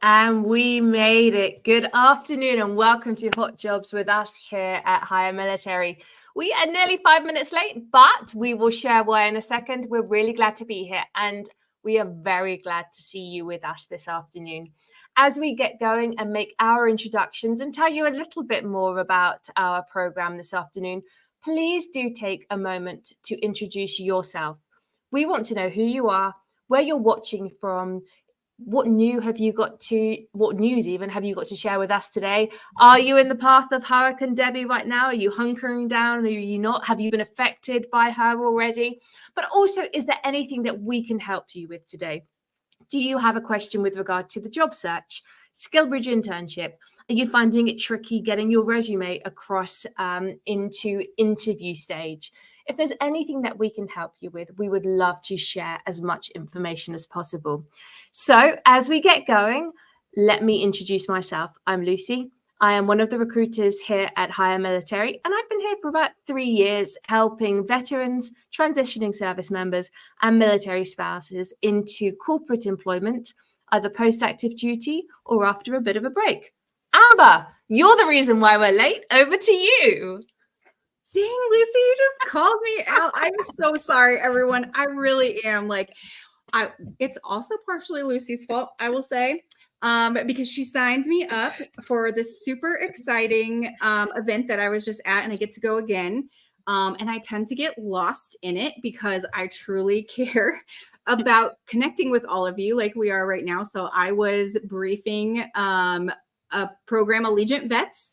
And we made it. Good afternoon and welcome to Hot Jobs with us here at Higher Military. We are nearly 5 minutes late, but we will share why in a second. We're really glad to be here and we are very glad to see you with us this afternoon. As we get going and make our introductions and tell you a little bit more about our program this afternoon, please do take a moment to introduce yourself. We want to know who you are, where you're watching from, what news even have you got to share with us today? Are you in the path of Hurricane Debbie right now? Are you hunkering down? Are you not? Have you been affected by her already? But also, is there anything that we can help you with today? Do you have a question with regard to the job search, Skillbridge internship? Are you finding it tricky getting your resume across into interview stage? If there's anything that we can help you with, we would love to share as much information as possible. So as we get going, let me introduce myself. I'm Lucy. I am one of the recruiters here at Higher Military, and I've been here for about 3 years helping veterans, transitioning service members, and military spouses into corporate employment, either post-active duty or after a bit of a break. Amber, you're the reason why we're late. Over to you. Dang, Lucy, you just called me out. I'm so sorry, everyone. I really am. It's also partially Lucy's fault, I will say, because she signed me up for this super exciting event that I was just at, and I get to go again. And I tend to get lost in it because I truly care about connecting with all of you like we are right now. So I was briefing a program, Allegiant Vets,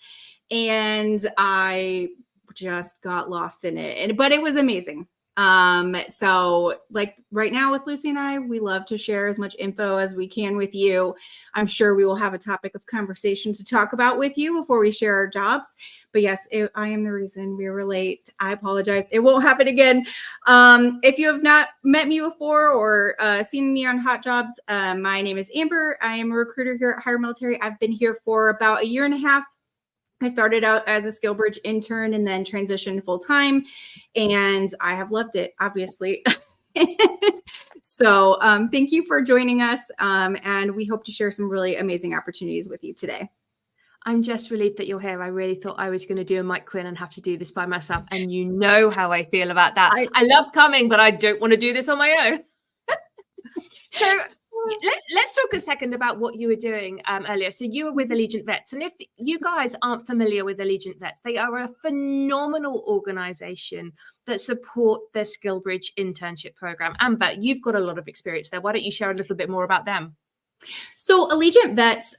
and I just got lost in it. But it was amazing. So like right now with Lucy and I, we love to share as much info as we can with you. I'm sure we will have a topic of conversation to talk about with you before we share our jobs. But yes, I am the reason we were late. I apologize. It won't happen again. If you have not met me before or seen me on Hot Jobs, my name is Amber. I am a recruiter here at Higher Military. I've been here for about 1.5 years. I started out as a Skillbridge intern and then transitioned full time, and I have loved it, obviously. So thank you for joining us, and we hope to share some really amazing opportunities with you today. I'm just relieved that you're here. I really thought I was going to do a Mike Quinn and have to do this by myself, and you know how I feel about that. I love coming, but I don't want to do this on my own. So let's talk a second about what you were doing earlier. So you were with Allegiant Vets. And if you guys aren't familiar with Allegiant Vets, they are a phenomenal organization that support their Skillbridge internship program. Amber, you've got a lot of experience there. Why don't you share a little bit more about them? So Allegiant Vets,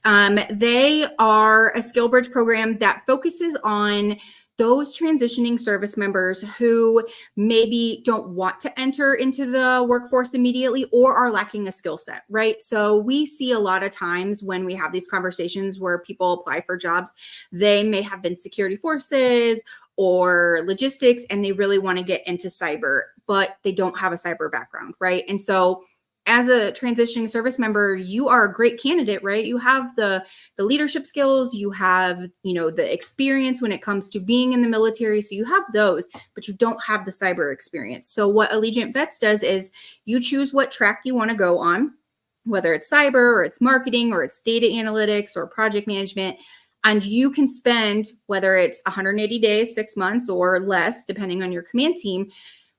they are a Skillbridge program that focuses on those transitioning service members who maybe don't want to enter into the workforce immediately or are lacking a skill set, right? So we see a lot of times when we have these conversations where people apply for jobs, they may have been security forces or logistics, and they really want to get into cyber, but they don't have a cyber background, right? And so as a transitioning service member, you are a great candidate, right? You have the leadership skills, you have, the experience when it comes to being in the military. So you have those, but you don't have the cyber experience. So what Allegiant Vets does is you choose what track you want to go on, whether it's cyber or it's marketing or it's data analytics or project management. And you can spend, whether it's 180 days, 6 months or less, depending on your command team,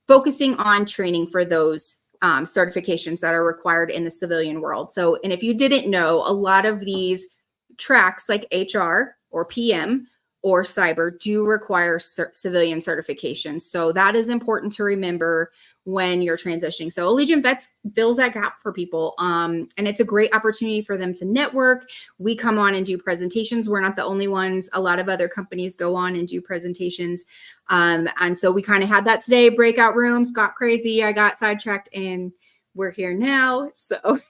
focusing on training for those certifications that are required in the civilian world. So, and if you didn't know, a lot of these tracks like HR or PM or cyber do require civilian certifications. So that is important to remember when you're transitioning. So Allegiant Vets fills that gap for people. And it's a great opportunity for them to network. We come on and do presentations. We're not the only ones. A lot of other companies go on and do presentations. And so we kind of had that today, breakout rooms, got crazy. I got sidetracked and we're here now. So.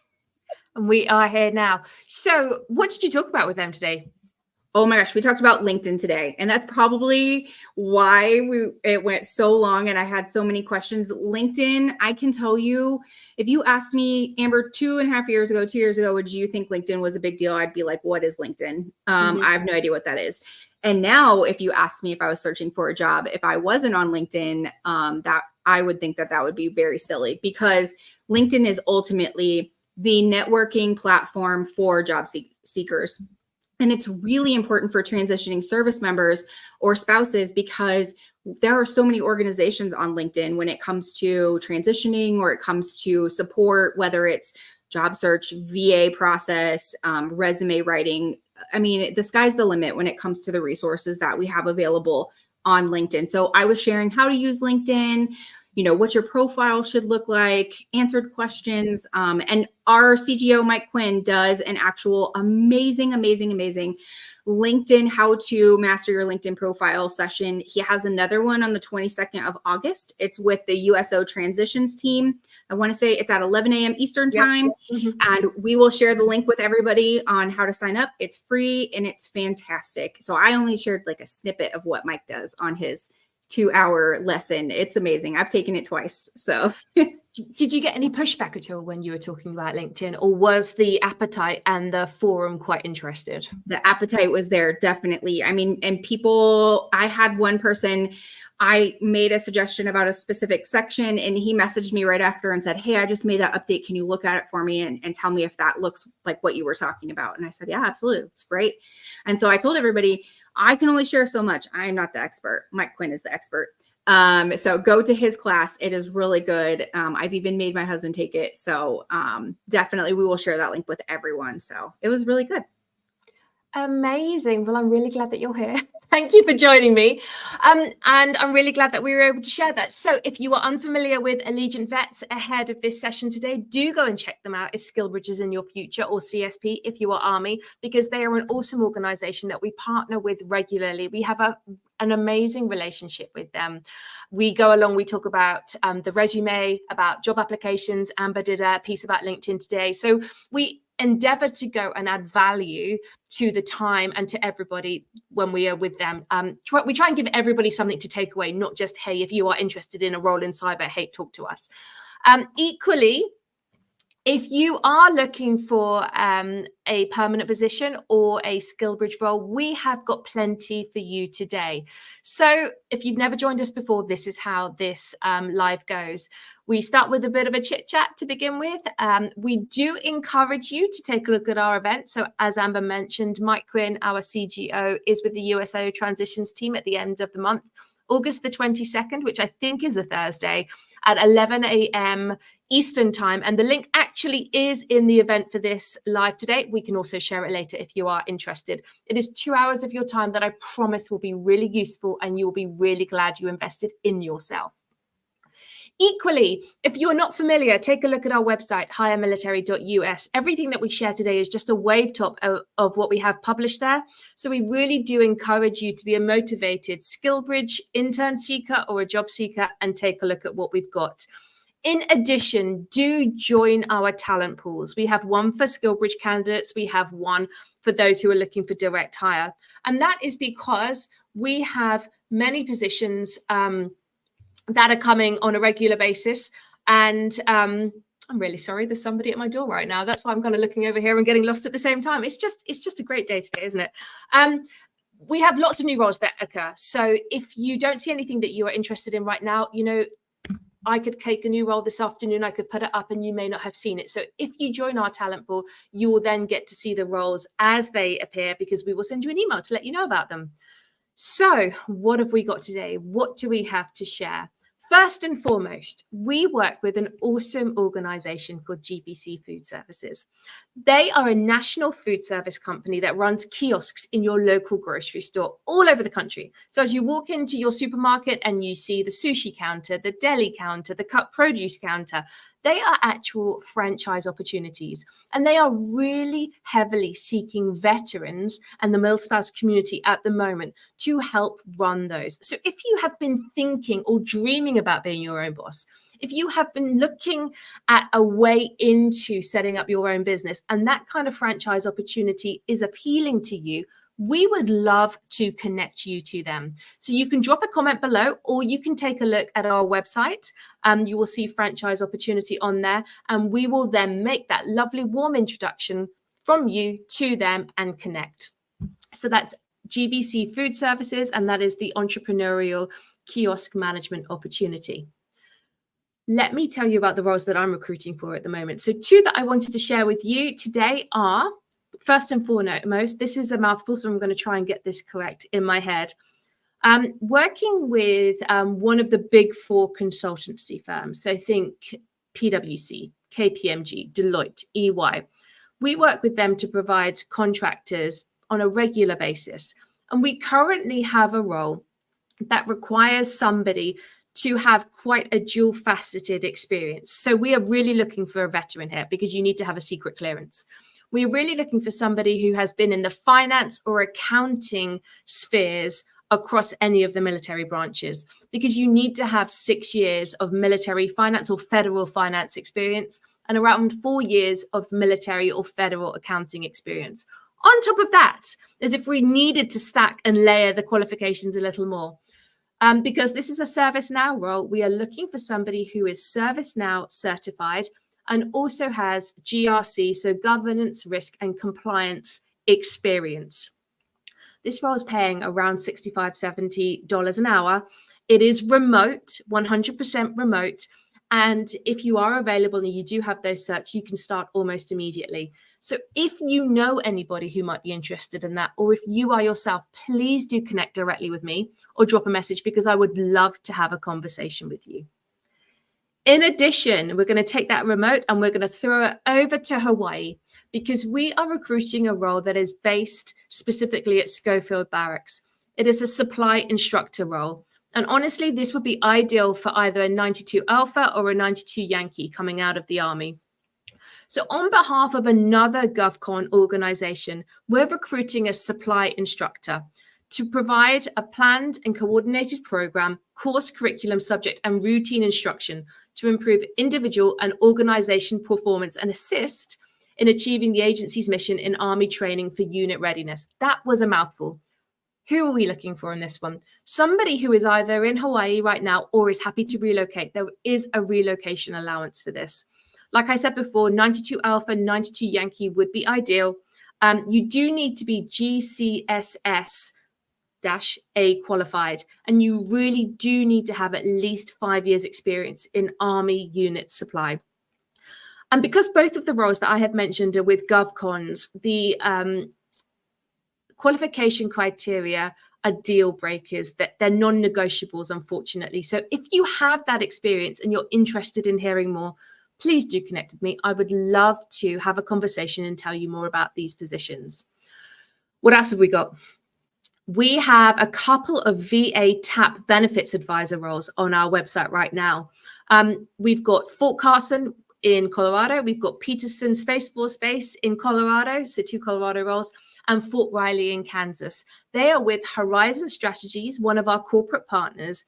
And we are here now. So what did you talk about with them today? Oh my gosh, we talked about LinkedIn today, and that's probably why it went so long and I had so many questions. LinkedIn, I can tell you, if you asked me, Amber, 2.5 years ago, 2 years ago, would you think LinkedIn was a big deal? I'd be like, what is LinkedIn? I have no idea what that is. And now if you asked me if I was searching for a job, if I wasn't on LinkedIn, that I would think that would be very silly, because LinkedIn is ultimately the networking platform for job seekers. And it's really important for transitioning service members or spouses because there are so many organizations on LinkedIn when it comes to transitioning or it comes to support, whether it's job search, VA process, resume writing. I mean, the sky's the limit when it comes to the resources that we have available on LinkedIn. So I was sharing how to use LinkedIn, what your profile should look like, answered questions. And our CGO, Mike Quinn, does an actual amazing LinkedIn how to master your LinkedIn profile session. He has another one on the 22nd of August. It's with the USO transitions team. I want to say it's at 11 a.m. Eastern time. Mm-hmm. And we will share the link with everybody on how to sign up. It's free and it's fantastic. So I only shared like a snippet of what Mike does on his 2-hour lesson. It's amazing. I've taken it twice. So did you get any pushback at all when you were talking about LinkedIn, or was the appetite and the forum quite interested? The appetite was there, definitely. I mean, and people, I had one person, I made a suggestion about a specific section and he messaged me right after and said, hey, I just made that update. Can you look at it for me and tell me if that looks like what you were talking about? And I said, yeah, absolutely. It's great. And so I told everybody, I can only share so much. I'm not the expert. Mike Quinn is the expert. So go to his class. It is really good. I've even made my husband take it. So definitely we will share that link with everyone. So it was really good. Amazing. Well, I'm really glad that you're here. Thank you for joining me. And I'm really glad that we were able to share that. So if you are unfamiliar with Allegiant Vets ahead of this session today, do go and check them out if SkillBridge is in your future, or CSP if you are Army, because they are an awesome organization that we partner with regularly. We have an amazing relationship with them. We go along, we talk about the resume, about job applications. Amber did a piece about LinkedIn today. So we endeavor to go and add value to the time and to everybody when we are with them. We try and give everybody something to take away, not just, hey, if you are interested in a role in cyber, hey, talk to us. Equally, if you are looking for a permanent position or a SkillBridge role, we have got plenty for you today. So if you've never joined us before, this is how this live goes. We start with a bit of a chit chat to begin with. We do encourage you to take a look at our event. So as Amber mentioned, Mike Quinn, our CGO, is with the USO transitions team at the end of the month, August the 22nd, which I think is a Thursday, at 11 a.m. Eastern time. And the link actually is in the event for this live today. We can also share it later if you are interested. It is 2 hours of your time that I promise will be really useful and you'll be really glad you invested in yourself. Equally, if you're not familiar, take a look at our website, hiremilitary.us. Everything that we share today is just a wave top of what we have published there. So we really do encourage you to be a motivated SkillBridge intern seeker or a job seeker and take a look at what we've got. In addition, do join our talent pools. We have one for SkillBridge candidates. We have one for those who are looking for direct hire. And that is because we have many positions that are coming on a regular basis. And I'm really sorry, there's somebody at my door right now. That's why I'm kind of looking over here and getting lost at the same time. It's just a great day today, isn't it? We have lots of new roles that occur. So if you don't see anything that you are interested in right now, I could take a new role this afternoon, I could put it up and you may not have seen it. So if you join our talent pool, you will then get to see the roles as they appear because we will send you an email to let you know about them. So what have we got today? What do we have to share? First and foremost, we work with an awesome organization called GBC Food Services. They are a national food service company that runs kiosks in your local grocery store all over the country. So as you walk into your supermarket and you see the sushi counter, the deli counter, the cut produce counter, they are actual franchise opportunities. And they are really heavily seeking veterans and the milspouse community at the moment to help run those. So if you have been thinking or dreaming about being your own boss, if you have been looking at a way into setting up your own business and that kind of franchise opportunity is appealing to you, we would love to connect you to them. So you can drop a comment below or you can take a look at our website. You will see franchise opportunity on there and we will then make that lovely warm introduction from you to them and connect. So that's GBC Food Services and that is the entrepreneurial kiosk management opportunity. let me tell you about the roles that I'm recruiting for at the moment. So 2 that I wanted to share with you today are, first and foremost, this is a mouthful, so I'm going to try and get this correct in my head. Working with one of the big 4 consultancy firms. So think PwC, KPMG, Deloitte, EY. We work with them to provide contractors on a regular basis. And we currently have a role that requires somebody to have quite a dual faceted experience. So we are really looking for a veteran here because you need to have a secret clearance. We're really looking for somebody who has been in the finance or accounting spheres across any of the military branches, because you need to have 6 years of military finance or federal finance experience and around 4 years of military or federal accounting experience. On top of that, as if we needed to stack and layer the qualifications a little more, because this is a ServiceNow role, we are looking for somebody who is ServiceNow certified and also has GRC, so governance, risk, and compliance experience. This role is paying around $65, $70 an hour. It is remote, 100% remote. And if you are available and you do have those certs, you can start almost immediately. So if you know anybody who might be interested in that, or if you are yourself, please do connect directly with me or drop a message, because I would love to have a conversation with you. In addition, we're going to take that remote and we're going to throw it over to Hawaii, because we are recruiting a role that is based specifically at Schofield Barracks. It is a supply instructor role. And honestly, this would be ideal for either a 92 Alpha or a 92 Yankee coming out of the Army. So on behalf of another GovCon organization, we're recruiting a supply instructor to provide a planned and coordinated program, course curriculum subject, and routine instruction to improve individual and organization performance and assist in achieving the agency's mission in Army training for unit readiness. That was a mouthful. Who are we looking for in this one? Somebody who is either in Hawaii right now or is happy to relocate. There is a relocation allowance for this. Like I said before, 92 Alpha, 92 Yankee would be ideal. You do need to be GCSS-A qualified, and you really do need to have at least 5 years experience in Army unit supply. And because both of the roles that I have mentioned are with GovCons, the qualification criteria are deal breakers, that they're non-negotiables, unfortunately. So if you have that experience and you're interested in hearing more, please do connect with me. I would love to have a conversation and tell you more about these positions. What else have we got? We have a couple of VA TAP benefits advisor roles on our website right now. We've got Fort Carson in Colorado. We've got Peterson Space Force Base in Colorado, so 2 Colorado roles, and Fort Riley in Kansas. They are with Horizon Strategies, one of our corporate partners.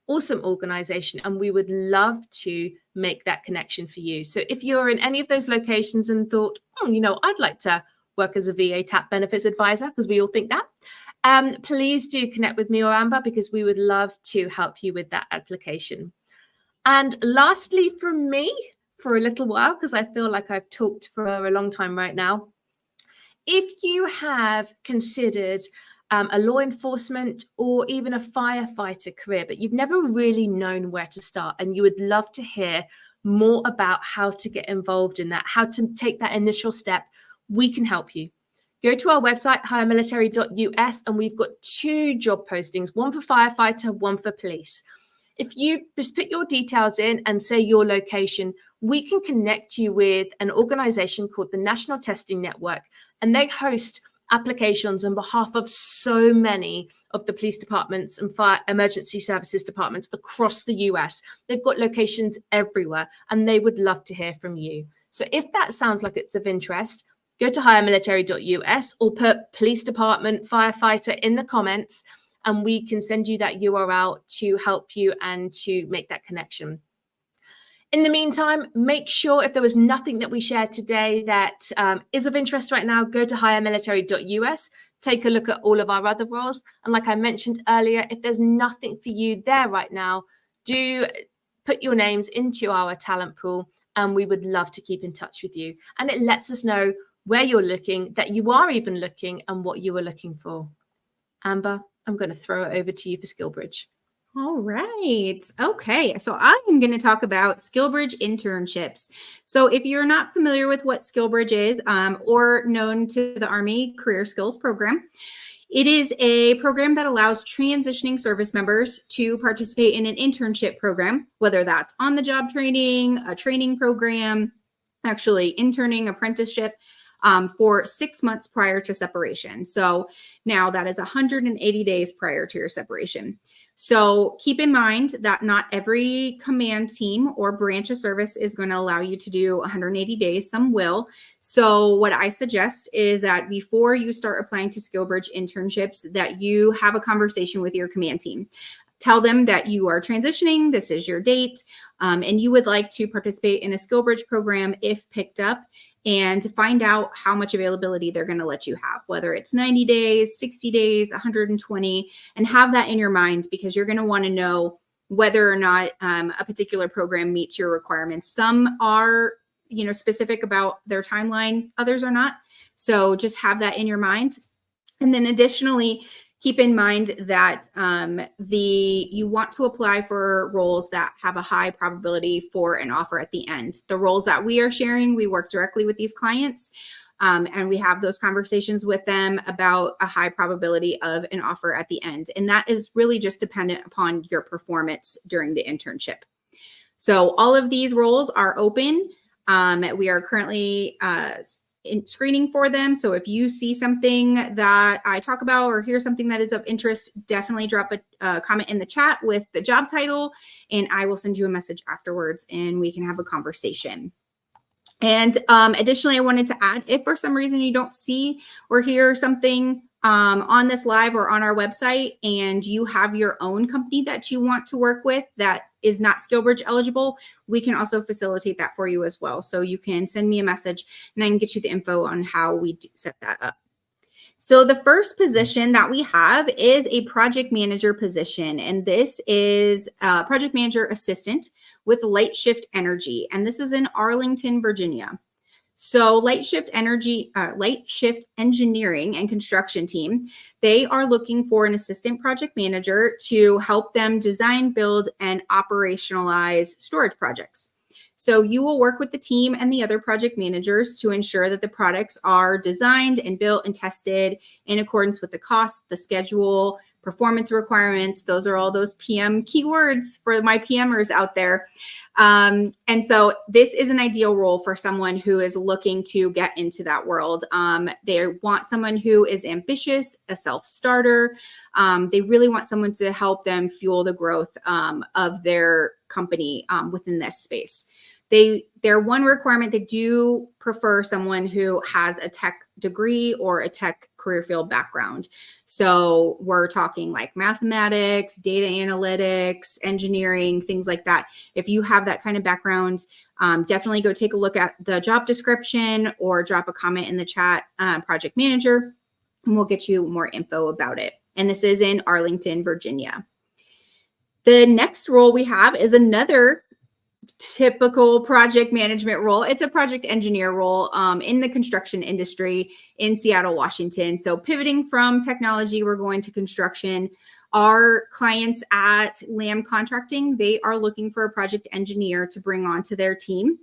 Awesome organization, and we would love to make that connection for you. So if you're in any of those locations and thought, I'd like to work as a VA TAP benefits advisor, because we all think that, please do connect with me or Amber, because we would love to help you with that application. And lastly, from me, for a little while, because I feel like I've talked for a long time right now, if you have considered a law enforcement or even a firefighter career, but you've never really known where to start, and you would love to hear more about how to get involved in that, how to take that initial step, we can help you. Go to our website, highmilitary.us, and we've got 2 job postings, one for firefighter, one for police. If you just put your details in and say your location, we can connect you with an organization called the National Testing Network, and they host applications on behalf of so many of the police departments and fire emergency services departments across the US. They've got locations everywhere, and they would love to hear from you. So if that sounds like it's of interest, go to highmilitary.us or put police department, firefighter in the comments, and we can send you that URL to help you and to make that connection. In the meantime, make sure if there was nothing that we shared today that is of interest right now, go to highmilitary.us, take a look at all of our other roles. And like I mentioned earlier, if there's nothing for you there right now, do put your names into our talent pool, and we would love to keep in touch with you. And it lets us know where you're looking, that you are even looking, and what you are looking for. Amber, I'm going to throw it over to you for SkillBridge. All right. Okay. So I am going to talk about SkillBridge internships. So if you're not familiar with what SkillBridge is, or known to the Army Career Skills Program, it is a program that allows transitioning service members to participate in an internship program, whether that's on the job training, a training program, actually interning, apprenticeship, for 6 months prior to separation. So now that is 180 days prior to your separation. So keep in mind that not every command team or branch of service is going to allow you to do 180 days. Some will. So what I suggest is that before you start applying to SkillBridge internships, that you have a conversation with your command team. Tell them that you are transitioning, this is your date, and you would like to participate in a SkillBridge program if picked up, and find out how much availability they're going to let you have, whether it's 90 days, 60 days, 120, and have that in your mind, because you're going to want to know whether or not a particular program meets your requirements. Some are, specific about their timeline, others are not. So just have that in your mind. And then additionally, keep in mind that you want to apply for roles that have a high probability for an offer at the end. The roles that we are sharing, we work directly with these clients, and we have those conversations with them about a high probability of an offer at the end. And that is really just dependent upon your performance during the internship. So all of these roles are open. We are currently in screening for them. So if you see something that I talk about or hear something that is of interest, definitely drop a comment in the chat with the job title, and I will send you a message afterwards and we can have a conversation. And additionally, I wanted to add, if for some reason you don't see or hear something on this live or on our website, and you have your own company that you want to work with that is not SkillBridge eligible, we can also facilitate that for you as well. So you can send me a message and I can get you the info on how we set that up. So the first position that we have is a project manager position, and this is a project manager assistant with Light Shift Energy, and this is in Arlington, Virginia. So Light Shift Engineering and Construction team, they are looking for an assistant project manager to help them design, build, and operationalize storage projects. So you will work with the team and the other project managers to ensure that the products are designed and built and tested in accordance with the cost, the schedule, performance requirements. Those are all those PM keywords for my PMers out there. And so this is an ideal role for someone who is looking to get into that world. They want someone who is ambitious, a self-starter. They really want someone to help them fuel the growth of their company within this space. Their one requirement, they do prefer someone who has a tech degree or a tech career field background. So we're talking like mathematics, data analytics, engineering, things like that. If you have that kind of background, definitely go take a look at the job description or drop a comment in the chat, project manager, and we'll get you more info about it. And this is in Arlington, Virginia. The next role we have is another typical project management role. It's a project engineer role in the construction industry in Seattle, Washington. So pivoting from technology, we're going to construction. Our clients at Lamb Contracting, they are looking for a project engineer to bring onto their team.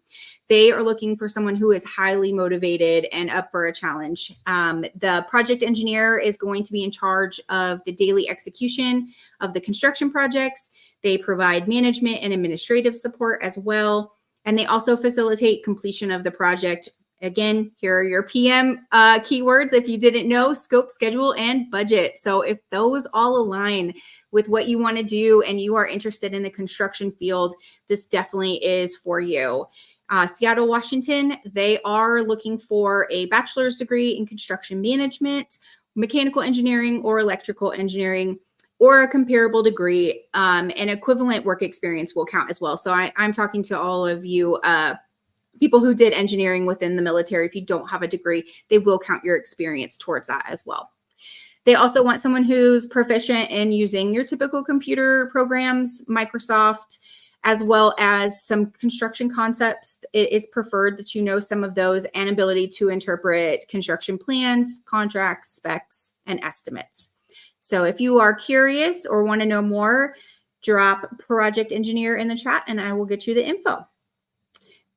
They are looking for someone who is highly motivated and up for a challenge. The project engineer is going to be in charge of the daily execution of the construction projects. They provide management and administrative support as well. And they also facilitate completion of the project. Again, here are your PM keywords. If you didn't know, scope, schedule, and budget. So if those all align with what you want to do and you are interested in the construction field, this definitely is for you. Seattle, Washington, they are looking for a bachelor's degree in construction management, mechanical engineering, or electrical engineering, or a comparable degree. An equivalent work experience will count as well. So I'm talking to all of you people who did engineering within the military. If you don't have a degree, they will count your experience towards that as well. They also want someone who's proficient in using your typical computer programs, Microsoft, as well as some construction concepts. It is preferred that you know some of those, and ability to interpret construction plans, contracts, specs, and estimates. So if you are curious or want to know more, drop project engineer in the chat and I will get you the info.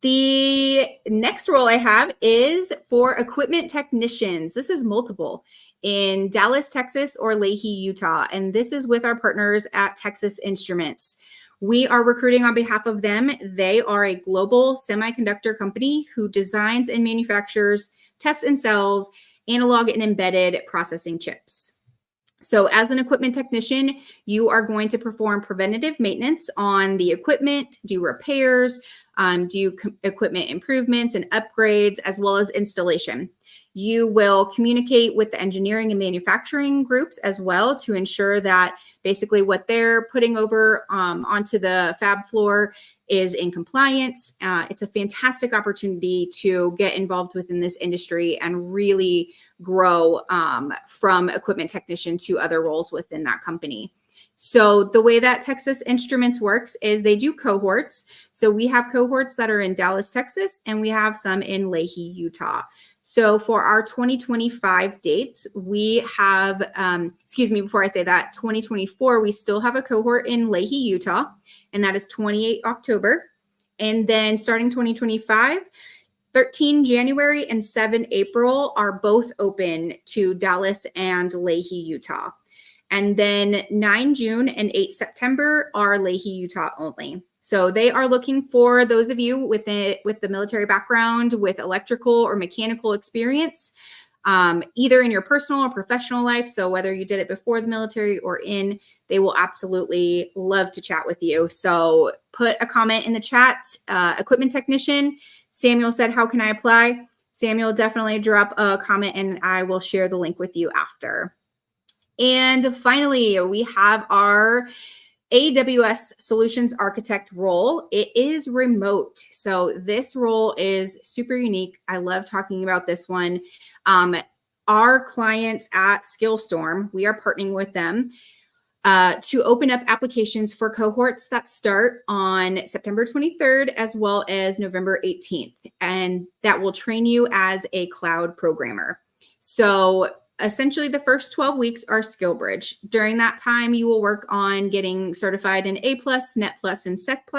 The next role I have is for equipment technicians. This is multiple in Dallas, Texas, or Leahy, Utah. And this is with our partners at Texas Instruments. We are recruiting on behalf of them. They are a global semiconductor company who designs and manufactures, tests and sells analog and embedded processing chips. So as an equipment technician, you are going to perform preventative maintenance on the equipment, do repairs, do equipment improvements and upgrades, as well as installation. You will communicate with the engineering and manufacturing groups as well to ensure that basically what they're putting over onto the fab floor is in compliance. It's a fantastic opportunity to get involved within this industry and really grow from equipment technician to other roles within that company. So the way that Texas Instruments works is they do cohorts. So we have cohorts that are in Dallas, Texas, and we have some in Leahy, Utah. So for our 2025 dates, we have, before I say that, 2024, we still have a cohort in Leahy, Utah, and that is 28 October. And then starting 2025, 13 January and 7 April are both open to Dallas and Leahy, Utah. And then 9 June and 8 September are Leahy, Utah only. So they are looking for those of you with the military background, with electrical or mechanical experience, either in your personal or professional life. So whether you did it before the military or in, they will absolutely love to chat with you. So put a comment in the chat, equipment technician. Samuel said, how can I apply? Samuel, definitely drop a comment and I will share the link with you after. And finally, we have our AWS Solutions Architect role. It is remote. So this role is super unique. I love talking about this one. Our clients at Skillstorm, we are partnering with them to open up applications for cohorts that start on September 23rd as well as November 18th. And that will train you as a cloud programmer. So essentially, the first 12 weeks are SkillBridge. During that time, you will work on getting certified in A+, Net+, and Sec+.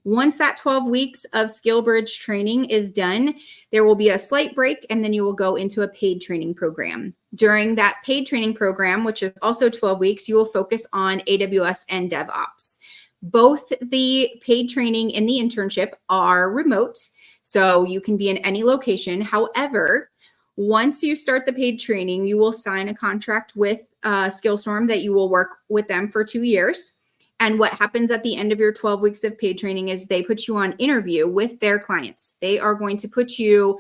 Once that 12 weeks of SkillBridge training is done, there will be a slight break, and then you will go into a paid training program. During that paid training program, which is also 12 weeks, you will focus on AWS and DevOps. Both the paid training and the internship are remote, so you can be in any location. However, once you start the paid training, you will sign a contract with Skillstorm that you will work with them for 2 years. And what happens at the end of your 12 weeks of paid training is they put you on interview with their clients. They are going to put you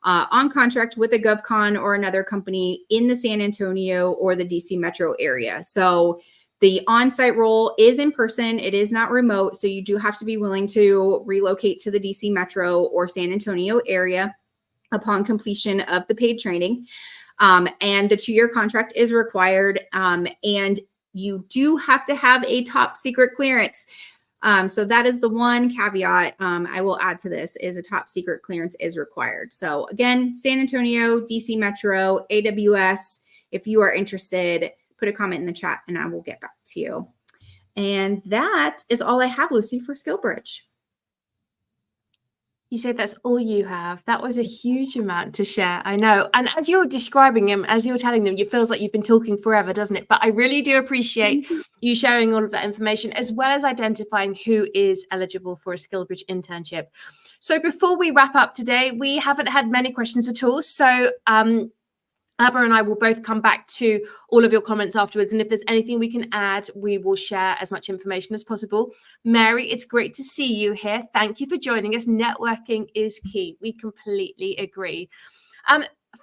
on contract with a GovCon or another company in the San Antonio or the DC metro area. So the on-site role is in person. It is not remote. So you do have to be willing to relocate to the DC metro or San Antonio area upon completion of the paid training. And the 2-year contract is required. And you do have to have a top secret clearance. So that is the one caveat I will add to this is a top secret clearance is required. So again, San Antonio, DC Metro, AWS, if you are interested, put a comment in the chat and I will get back to you. And that is all I have, Lucy, for SkillBridge. You said that's all you have. That was a huge amount to share. I know. And as you're describing them, as you're telling them, it feels like you've been talking forever, doesn't it? But I really do appreciate you sharing all of that information, as well as identifying who is eligible for a SkillBridge internship. So before we wrap up today, we haven't had many questions at all. So Abba and I will both come back to all of your comments afterwards. And if there's anything we can add, we will share as much information as possible. Mary, it's great to see you here. Thank you for joining us. Networking is key. We completely agree.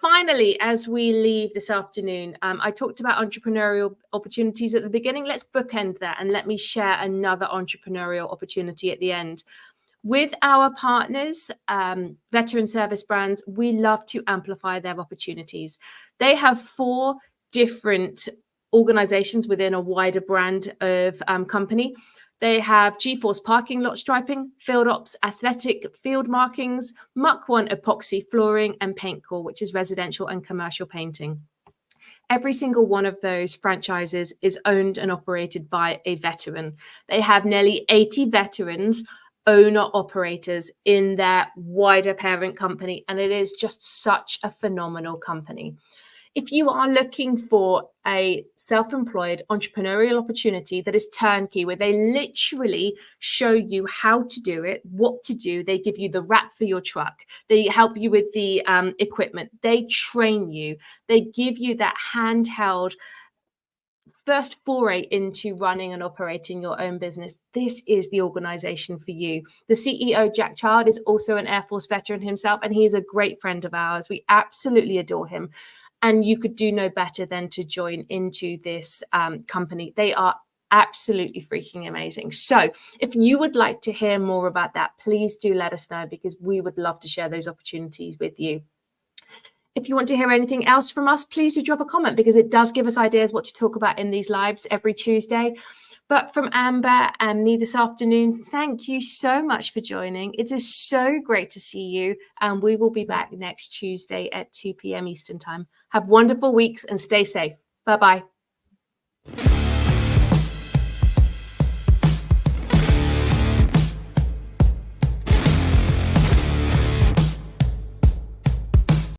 Finally, as we leave this afternoon, I talked about entrepreneurial opportunities at the beginning. Let's bookend that and let me share another entrepreneurial opportunity at the end. With our partners, veteran service brands, we love to amplify their opportunities. They have 4 different organizations within a wider brand of company. They have GeForce parking lot striping, Field Ops athletic field markings, Muck One epoxy flooring, and Paint Core, which is residential and commercial painting. Every single one of those franchises is owned and operated by a veteran. They have nearly 80 veterans, owner operators in their wider parent company, and it is just such a phenomenal company. If you are looking for a self-employed entrepreneurial opportunity that is turnkey, where they literally show you how to do it, what to do, they give you the wrap for your truck, they help you with the equipment, they train you, they give you that handheld first foray into running and operating your own business, this is the organization for you. The CEO, Jack Child, is also an Air Force veteran himself, and he is a great friend of ours. We absolutely adore him. And you could do no better than to join into this company. They are absolutely freaking amazing. So if you would like to hear more about that, please do let us know, because we would love to share those opportunities with you. If you want to hear anything else from us, please do drop a comment, because it does give us ideas what to talk about in these lives every Tuesday. But from Amber and me this afternoon, thank you so much for joining. It is so great to see you. And we will be back next Tuesday at 2 p.m. Eastern Time. Have wonderful weeks and stay safe. Bye-bye.